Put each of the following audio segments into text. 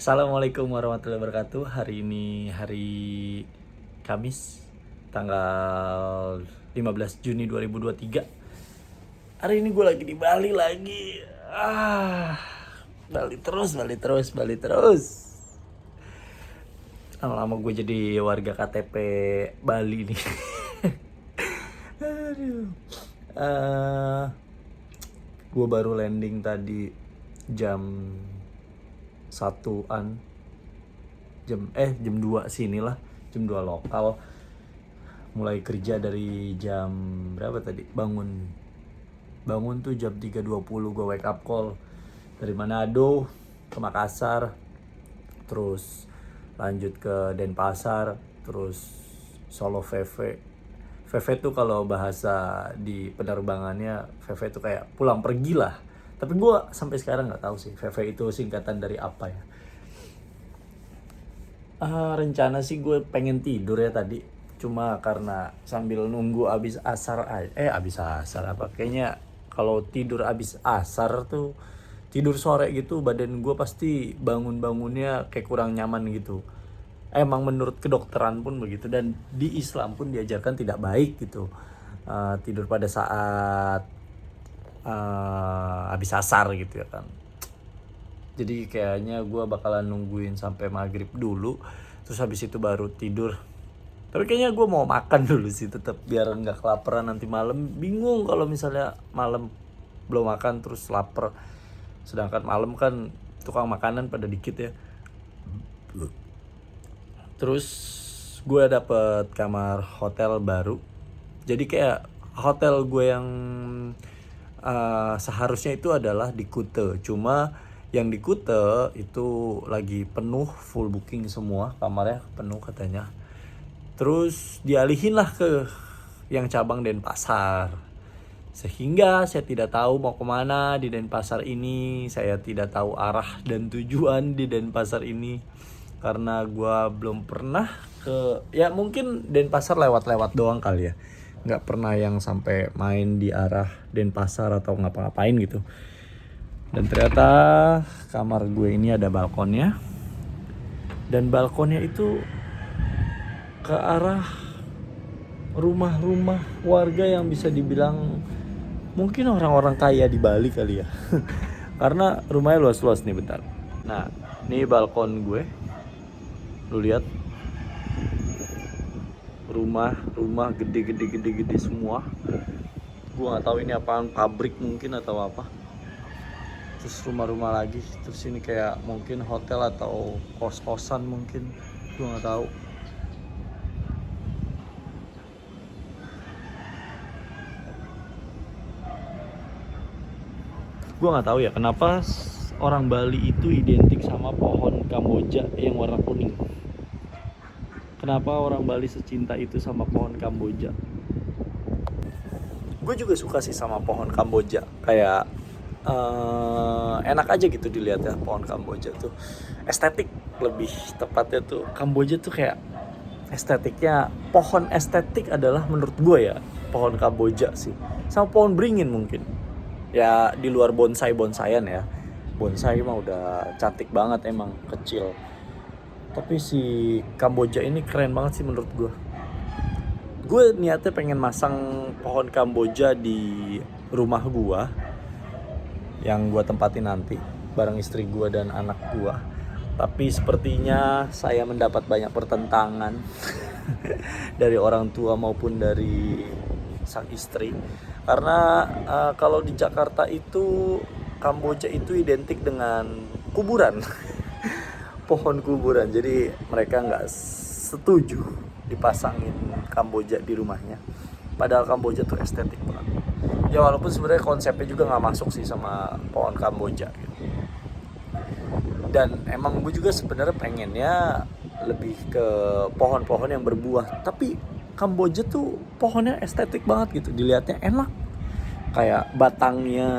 Assalamualaikum warahmatullahi wabarakatuh. Hari ini hari Kamis, tanggal 15 Juni 2023. Hari ini gue lagi di Bali lagi. Bali terus. Lama-lama gue jadi warga KTP Bali nih. Aduh. Gue baru landing tadi jam 1-an, jam 2 sinilah, jam 2 lokal. Mulai kerja dari jam berapa tadi? Bangun tuh jam 3.20. Gue wake up call dari Manado ke Makassar, terus lanjut ke Denpasar, terus Solo VV. VV tuh kalau bahasa di penerbangannya, VV tuh kayak pulang pergi lah. Tapi gue sampai sekarang nggak tahu sih VV itu singkatan dari apa ya. Rencana sih gue pengen tidur ya tadi. Cuma karena sambil nunggu abis asar apa. Kayaknya kalau tidur abis asar tuh, tidur sore gitu, badan gue pasti bangunnya kayak kurang nyaman gitu. Emang menurut kedokteran pun begitu, dan di Islam pun diajarkan tidak baik gitu. Tidur pada saat habis asar gitu ya kan. Jadi kayaknya gue bakalan nungguin sampai maghrib dulu, terus habis itu baru tidur. Tapi kayaknya gue mau makan dulu sih, tetap biar nggak kelaparan nanti malam. Bingung kalau misalnya malam belum makan terus lapar, sedangkan malam kan tukang makanan pada dikit ya. Terus gue dapet kamar hotel baru. Jadi kayak hotel gue yang seharusnya itu adalah di Kuta. Cuma yang di Kuta itu lagi penuh, full booking semua, kamarnya penuh katanya. Terus dialihin lah ke yang cabang Denpasar. Sehingga saya tidak tahu mau kemana di Denpasar ini. Saya tidak tahu arah dan tujuan di Denpasar ini, karena gue belum pernah ke, ya mungkin Denpasar lewat-lewat doang kali ya, nggak pernah yang sampai main di arah Denpasar atau ngapa-ngapain gitu. Dan ternyata kamar gue ini ada balkonnya, dan balkonnya itu ke arah rumah-rumah warga yang bisa dibilang mungkin orang-orang kaya di Bali kali ya. Karena rumahnya luas-luas nih, bentar. Nah, ini balkon gue. Lu lihat, rumah gede semua. Gua nggak tahu ini apaan, pabrik mungkin atau apa. Terus rumah-rumah lagi, terus ini kayak mungkin hotel atau kos-kosan mungkin, gua nggak tahu. Gua nggak tahu ya kenapa orang Bali itu identik sama pohon Kamboja yang warna kuning. Kenapa orang Bali secinta itu sama pohon Kamboja? Gue juga suka sih sama pohon Kamboja. Kayak enak aja gitu dilihat ya, pohon Kamboja tuh. Estetik lebih tepatnya tuh. Kamboja tuh kayak estetiknya, pohon estetik adalah menurut gue ya pohon Kamboja sih. Sama pohon beringin mungkin. Ya di luar bonsai-bonsaian ya. Bonsai mah udah cantik banget emang, kecil. Tapi si Kamboja ini keren banget sih menurut gue. Gue niatnya pengen masang pohon Kamboja di rumah gue yang gue tempatin nanti bareng istri gue dan anak gue. Tapi sepertinya saya mendapat banyak pertentangan dari orang tua maupun dari sang istri. Karena kalau di Jakarta itu Kamboja itu identik dengan kuburan. Pohon kuburan, jadi mereka nggak setuju dipasangin Kamboja di rumahnya. Padahal Kamboja tuh estetik banget. Ya walaupun sebenarnya konsepnya juga nggak masuk sih sama pohon Kamboja gitu. Dan emang gue juga sebenarnya pengennya lebih ke pohon-pohon yang berbuah. Tapi Kamboja tuh pohonnya estetik banget gitu, dilihatnya enak. Kayak batangnya,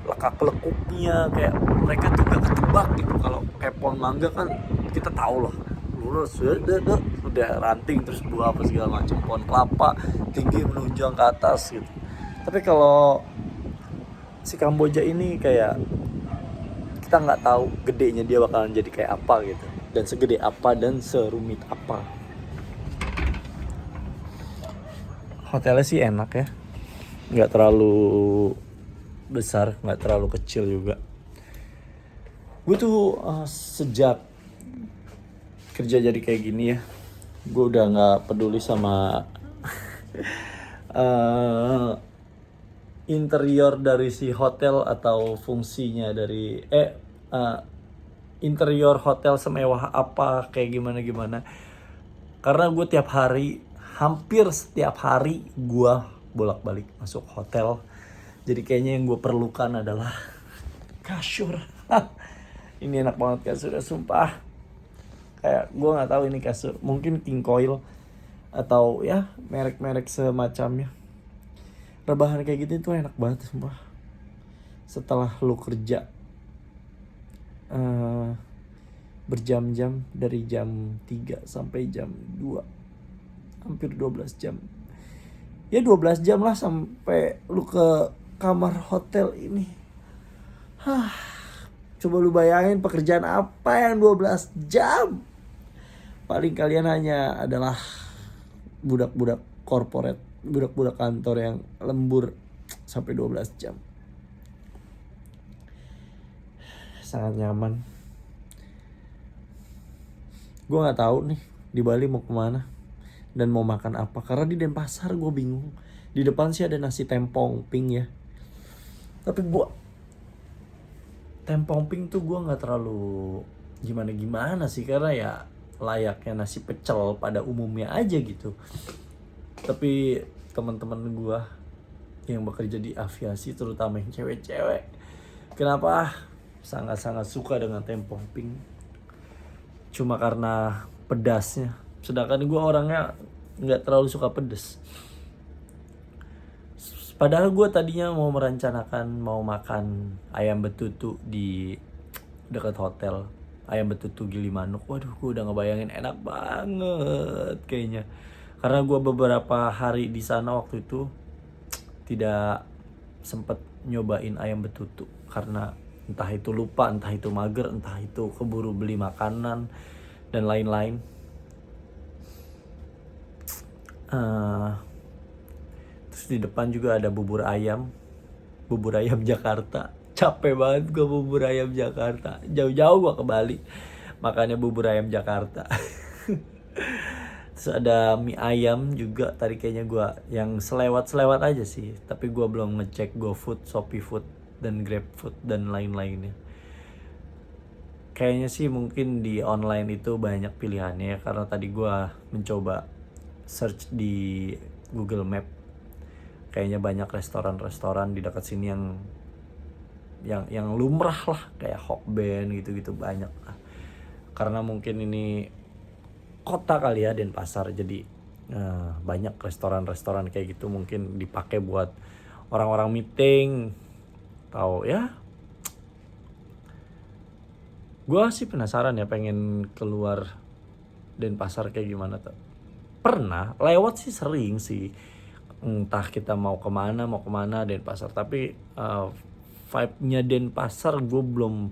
lekak-lekuknya, kayak mereka tuh gak ketebak gitu. Kalau kayak pohon mangga kan kita tahu lah, lurus udah ranting terus buah apa segala macam. Pohon kelapa tinggi menunjang ke atas gitu. Tapi kalau si Kamboja ini kayak kita nggak tahu gedenya dia bakalan jadi kayak apa gitu, dan segede apa dan serumit apa. Hotelnya sih enak ya, nggak terlalu besar, nggak terlalu kecil juga. Gue tuh sejak kerja jadi kayak gini ya, gue udah nggak peduli sama interior dari si hotel atau fungsinya dari interior hotel semewah apa kayak gimana. Karena gue tiap hari, hampir setiap hari gue bolak-balik masuk hotel. Jadi kayaknya yang gue perlukan adalah kasur. Ini enak banget kasurnya, sumpah. Kayak gue nggak tahu ini kasur, mungkin King Coil atau ya merek-merek semacamnya. Rebahan kayak gitu tuh enak banget sumpah. Setelah lu kerja berjam-jam dari jam 3 sampai jam 2, hampir 12 jam. Ya 12 jam lah sampai lu ke kamar hotel ini. Coba lu bayangin pekerjaan apa yang 12 jam. Paling kalian hanya adalah budak-budak korporat, budak-budak kantor yang lembur sampai 12 jam. Sangat nyaman. Gue nggak tahu nih di Bali mau kemana dan mau makan apa, karena di Denpasar gue bingung. Di depan sih ada nasi tempong pink ya, tapi gue tempong pink tuh gue nggak terlalu gimana sih, karena ya layaknya nasi pecel pada umumnya aja gitu. Tapi teman-teman gue yang bekerja di aviasi, terutama yang cewek-cewek, kenapa sangat-sangat suka dengan tempong pink, cuma karena pedasnya. Sedangkan gue orangnya nggak terlalu suka pedas. Padahal gue tadinya mau merencanakan mau makan ayam betutu di dekat hotel, ayam betutu Gilimanuk. Waduh, gue udah ngebayangin enak banget kayaknya. Karena gue beberapa hari di sana waktu itu tidak sempet nyobain ayam betutu, karena entah itu lupa, entah itu mager, entah itu keburu beli makanan dan lain-lain. Terus di depan juga ada bubur ayam Jakarta. Capek banget gue bubur ayam Jakarta, jauh-jauh gue ke Bali makanya bubur ayam Jakarta. Terus ada mie ayam juga tadi, kayaknya gue yang selewat aja sih, tapi gue belum ngecek GoFood, Shopee Food, dan GrabFood dan lain-lainnya. Kayaknya sih mungkin di online itu banyak pilihannya ya, karena tadi gue mencoba search di Google Map. Kayaknya banyak restoran-restoran di dekat sini yang lumrah lah, kayak Hokben gitu-gitu banyak lah. Karena mungkin ini kota kali ya, Denpasar, jadi banyak restoran-restoran kayak gitu, mungkin dipakai buat orang-orang meeting. Tahu ya? Gue sih penasaran ya, pengen keluar Denpasar kayak gimana tuh. Pernah lewat sih, sering sih. Entah kita mau kemana Denpasar, tapi vibe-nya Denpasar gue belum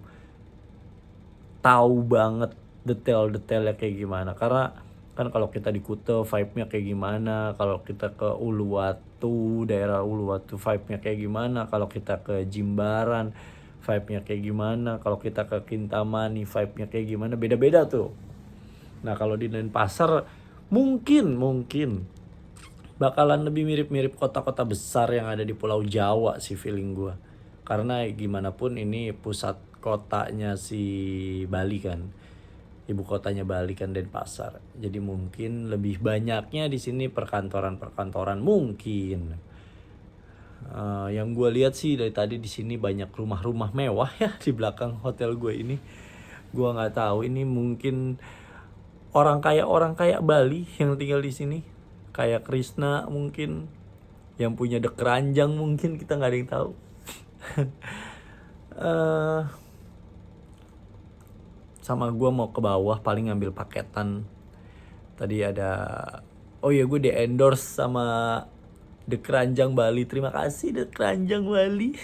tahu banget detail-detailnya kayak gimana. Karena kan kalau kita di Kuta vibe-nya kayak gimana, kalau kita ke Uluwatu, daerah Uluwatu vibe-nya kayak gimana, kalau kita ke Jimbaran vibe-nya kayak gimana, kalau kita ke Kintamani vibe-nya kayak gimana, beda-beda tuh. Nah kalau di Denpasar mungkin bakalan lebih mirip-mirip kota-kota besar yang ada di Pulau Jawa sih feeling gue. Karena gimana pun ini pusat kotanya si Bali kan. Ibu kotanya Bali kan Denpasar. Jadi mungkin lebih banyaknya di sini perkantoran mungkin. Yang gue lihat sih dari tadi di sini banyak rumah-rumah mewah ya di belakang hotel gue ini. Gue nggak tahu ini mungkin orang kaya Bali yang tinggal di sini. Kayak Krishna mungkin, yang punya The Keranjang mungkin, kita nggak ada yang tahu. Sama gue mau ke bawah paling ngambil paketan. Tadi ada, oh ya gue di endorse sama The Keranjang Bali. Terima kasih The Keranjang Bali.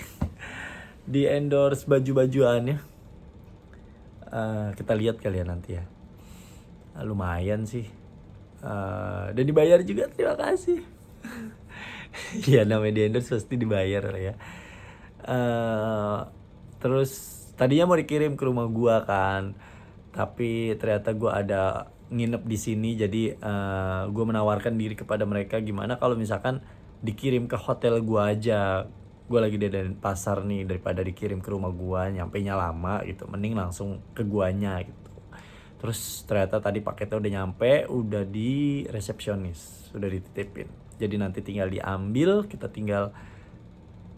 Di endorse baju-bajuannya. Kita lihat kali ya nanti ya. Lumayan sih. Dan dibayar juga, terima kasih. Ya namanya di endorse pasti dibayar lah ya. Terus tadinya mau dikirim ke rumah gua kan, tapi ternyata gua ada nginep di sini, jadi gua menawarkan diri kepada mereka, gimana kalau misalkan dikirim ke hotel gua aja. Gua lagi di Denpasar nih, daripada dikirim ke rumah gua nyampe nya lama gitu, mending langsung ke guanya gitu. Terus ternyata tadi paketnya udah nyampe, udah di resepsionis, udah dititipin. Jadi nanti tinggal diambil, kita tinggal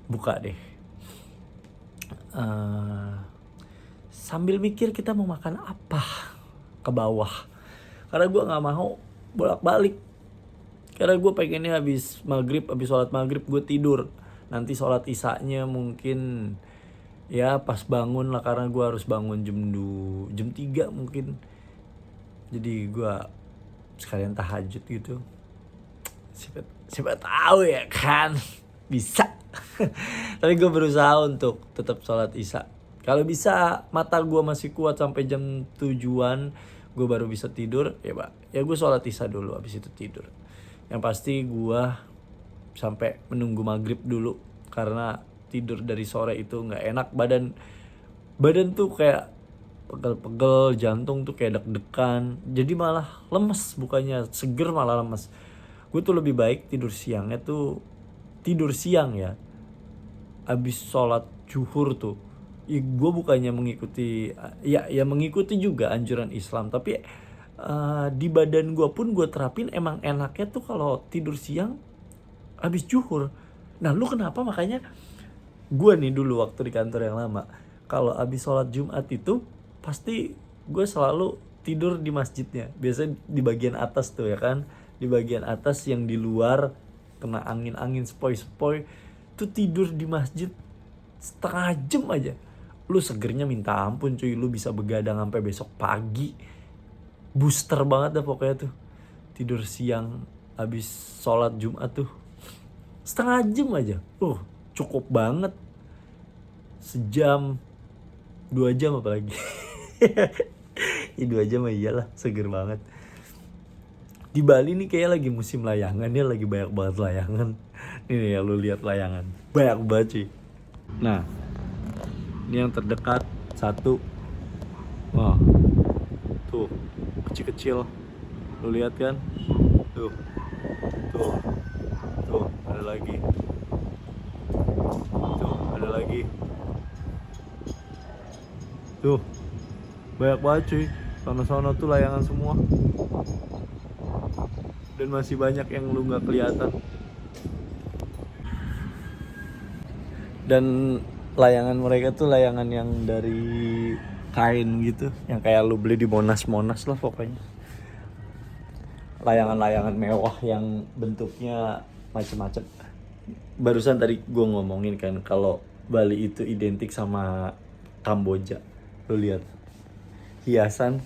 buka deh. Sambil mikir kita mau makan apa ke bawah, karena gue nggak mau bolak-balik. Karena gue pengennya habis sholat maghrib gue tidur. Nanti sholat isanya mungkin ya pas bangun lah, karena gue harus bangun jam 3 mungkin. Jadi gue sekalian tahajud gitu. Siapa tahu ya kan bisa. Tapi gue berusaha untuk tetap sholat isya. Kalau bisa mata gue masih kuat sampai jam 7-an, gue baru bisa tidur ya pak. Ya gue sholat isya dulu, habis itu tidur. Yang pasti gue sampai menunggu maghrib dulu, karena tidur dari sore itu nggak enak. Badan tuh kayak pegel-pegel, jantung tuh kayak deg-degan, jadi malah lemes, bukannya seger malah lemes. Gue tuh lebih baik tidur siang ya abis sholat zuhur tuh. Ya, gue bukannya mengikuti ya mengikuti juga anjuran Islam, tapi di badan gue pun gue terapin emang enaknya tuh kalau tidur siang abis zuhur. Nah lu kenapa? Makanya gue nih dulu waktu di kantor yang lama, kalau abis sholat Jumat itu pasti gue selalu tidur di masjidnya. Biasanya di bagian atas tuh ya kan, di bagian atas yang di luar kena angin sepoi-sepoi tuh, tidur di masjid setengah jam aja lu segernya minta ampun cuy. Lu bisa begadang sampai besok pagi, booster banget dah pokoknya tuh. Tidur siang habis sholat Jumat tuh setengah jam aja cukup banget. Sejam 2 jam apalagi. Ya 2 jam mah iyalah, seger banget. Di Bali nih kayak lagi musim layangan ya, lagi banyak banget layangan. Nih ya lu lihat layangan, banyak banget sih. Nah, ini yang terdekat satu. Wah, tuh kecil-kecil, lu lihat kan? Tuh, ada lagi. Tuh, ada lagi. Tuh, banyak banget cuy. Sana-sana tuh layangan semua. Dan masih banyak yang lu gak kelihatan. Dan layangan mereka tuh layangan yang dari kain gitu, yang kayak lu beli di Monas lah pokoknya. Layangan-layangan mewah yang bentuknya macem-macem. Barusan tadi gue ngomongin kan kalau Bali itu identik sama Kamboja. Lu lihat hiasan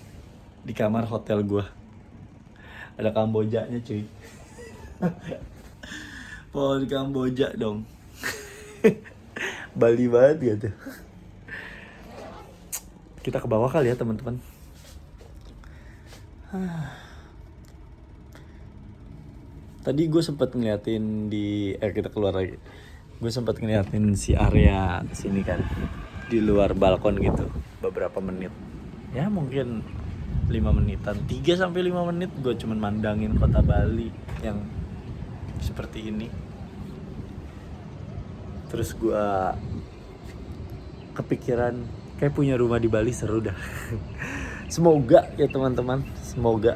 di kamar hotel gue, ada Kambojanya cuy. Pohon Kamboja dong. Bali banget gitu. Kita ke bawah kali ya teman-teman. Tadi gue sempat ngeliatin kita keluar lagi. Gue sempat ngeliatin si area sini kan, di luar balkon gitu, beberapa menit. Ya mungkin 5 menitan, 3-5 menit gue cuman mandangin kota Bali yang seperti ini. Terus gue kepikiran kayak punya rumah di Bali seru dah. Semoga ya teman-teman, semoga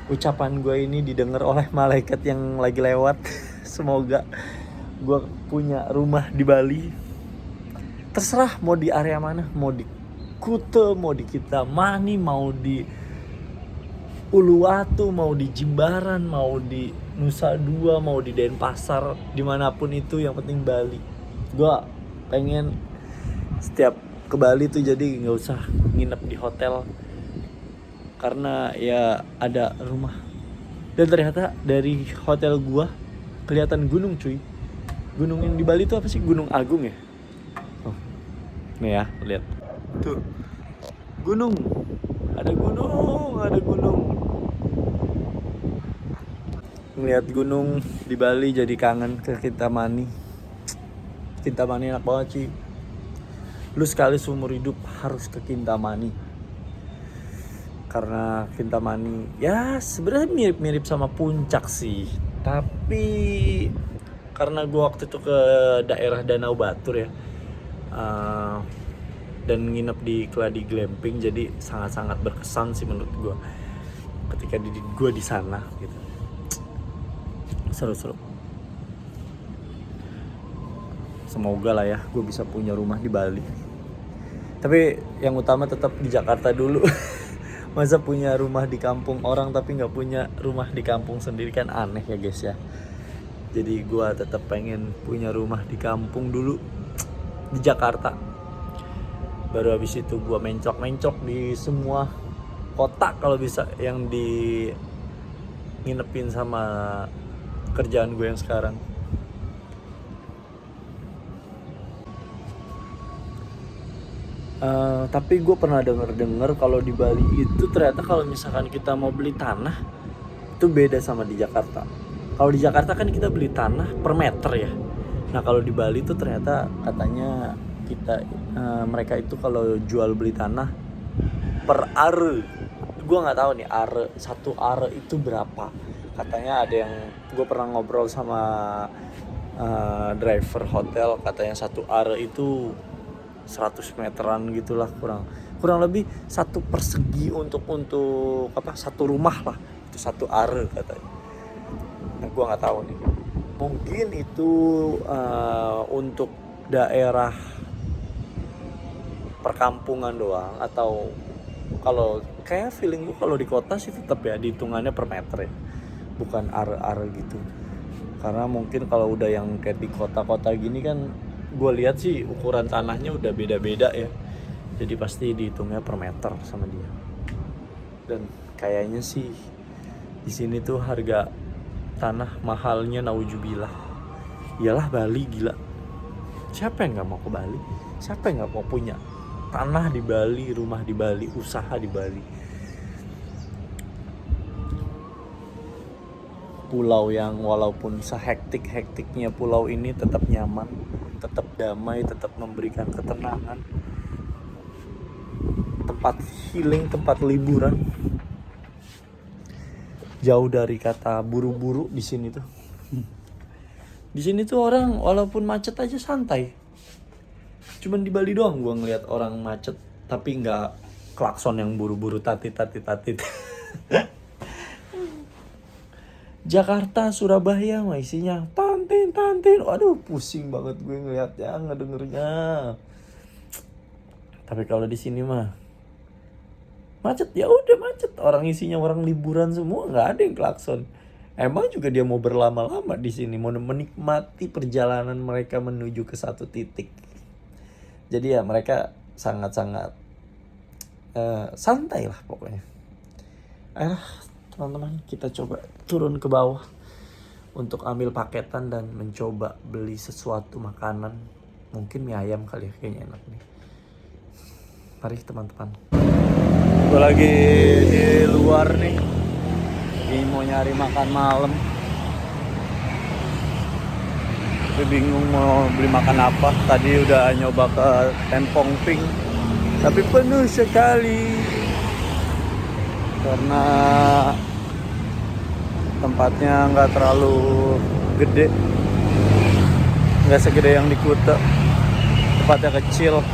ucapan gue ini didengar oleh malaikat yang lagi lewat. Semoga gue punya rumah di Bali. Terserah mau di area mana, mau di Kuta, mau di Kintamani, mau di Uluwatu, mau di Jimbaran, mau di Nusa Dua, mau di Denpasar, dimanapun itu yang penting Bali. Gue pengen setiap ke Bali tuh jadi gak usah nginep di hotel, karena ya ada rumah. Dan ternyata dari hotel gue kelihatan gunung cuy. Gunung yang di Bali tuh apa sih? Gunung Agung ya? Nih ya, lihat tuh Gunung, ada gunung, ada gunung. Ngeliat gunung di Bali jadi kangen ke Kintamani. Kintamani enak banget sih. Lu sekali seumur hidup harus ke Kintamani. Karena Kintamani ya sebenarnya mirip-mirip sama Puncak sih. Tapi karena gue waktu itu ke daerah Danau Batur ya. Dan nginep di Keladi Glamping, jadi sangat-sangat berkesan sih menurut gue ketika gue di sana gitu. Seru-seru. Semoga lah ya gue bisa punya rumah di Bali. Tapi yang utama tetap di Jakarta dulu. Masa punya rumah di kampung orang tapi nggak punya rumah di kampung sendiri kan aneh ya guys ya. Jadi gue tetap pengen punya rumah di kampung dulu di Jakarta. Baru habis itu gue mencok-mencok di semua kota kalau bisa yang di nginepin sama kerjaan gue yang sekarang. Tapi gue pernah denger kalau di Bali itu ternyata kalau misalkan kita mau beli tanah itu beda sama di Jakarta. Kalau di Jakarta kan kita beli tanah per meter ya. Nah kalau di Bali itu ternyata katanya mereka itu kalau jual beli tanah per are. Gue nggak tahu nih satu are itu berapa. Katanya ada yang gue pernah ngobrol sama driver hotel, katanya satu are itu 100 meteran gitulah, kurang lebih satu persegi untuk satu rumah lah, itu satu are katanya. Nah gue nggak tahu nih, mungkin itu untuk daerah perkampungan doang, atau kalau kayak feeling gue kalau di kota sih tetap ya dihitungannya per meter ya, bukan are gitu. Karena mungkin kalau udah yang kayak di kota-kota gini kan gue lihat sih ukuran tanahnya udah beda-beda ya, jadi pasti dihitungnya per meter sama dia. Dan kayaknya sih di sini tuh harga tanah mahalnya naujubillah. Iyalah Bali, gila, siapa yang nggak mau ke Bali, siapa yang nggak mau punya tanah di Bali, rumah di Bali, usaha di Bali. Pulau yang walaupun sehektik-hektiknya pulau ini tetap nyaman, tetap damai, tetap memberikan ketenangan, tempat healing, tempat liburan, jauh dari kata buru-buru di sini tuh. Di sini tuh orang walaupun macet aja santai. Cuman di Bali doang gue ngeliat orang macet tapi nggak klakson yang buru-buru tatit. Jakarta, Surabaya mah isinya tantin. Waduh pusing banget gue ngeliatnya, ngedengernya. Tapi kalau di sini mah macet ya udah macet, orang isinya orang liburan semua, nggak ada yang klakson. Emang juga dia mau berlama-lama di sini, mau menikmati perjalanan mereka menuju ke satu titik. Jadi ya mereka sangat-sangat santai lah pokoknya. Teman-teman, kita coba turun ke bawah untuk ambil paketan dan mencoba beli sesuatu makanan. Mungkin mie ayam kali ya, kayaknya enak nih. Mari teman-teman. Gue lagi di luar nih. Ini mau nyari makan malam. Tapi bingung mau beli makan apa. Tadi udah nyoba ke Tempong Pink, tapi penuh sekali. Karena tempatnya nggak terlalu gede, nggak segede yang di Kuta, tempatnya kecil.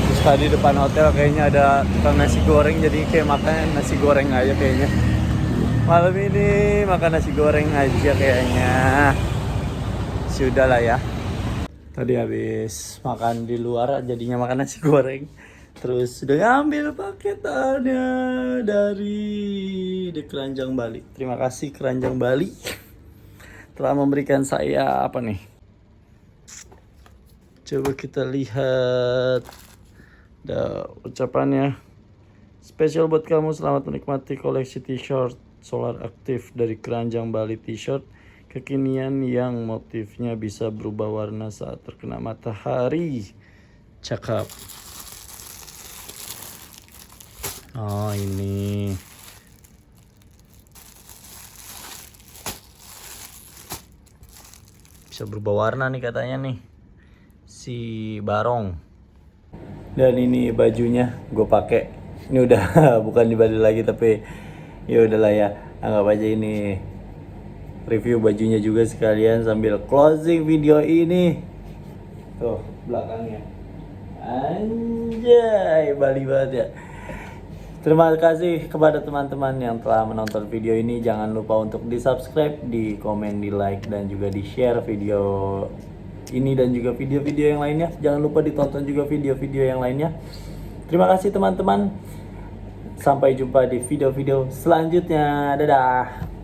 Terus tadi depan hotel kayaknya ada tukang nasi goreng, jadi kayak makan nasi goreng aja kayaknya. Malam ini makan nasi goreng aja kayaknya. Sudah lah ya. Tadi habis makan di luar jadinya makan nasi goreng. Terus sudah ngambil paketannya dari The Keranjang Bali. Terima kasih Keranjang Bali telah memberikan saya apa nih. Coba kita lihat. Ada ucapannya. Spesial buat kamu, selamat menikmati koleksi t-shirt Solar Active dari Keranjang Bali T-shirt kekinian yang motifnya bisa berubah warna saat terkena matahari. Cakep. Oh ini. Bisa berubah warna nih katanya nih. Si Barong. Dan ini bajunya gue pakai. Ini udah bukan di Bali lagi tapi ya udahlah ya. Anggap aja ini review bajunya juga sekalian sambil closing video ini. Tuh belakangnya. Anjay, Bali banget ya. Terima kasih kepada teman-teman yang telah menonton video ini. Jangan lupa untuk di subscribe, di komen, di like, dan juga di share video ini dan juga video-video yang lainnya. Jangan lupa ditonton juga video-video yang lainnya. Terima kasih teman-teman. Sampai jumpa di video-video selanjutnya. Dadah.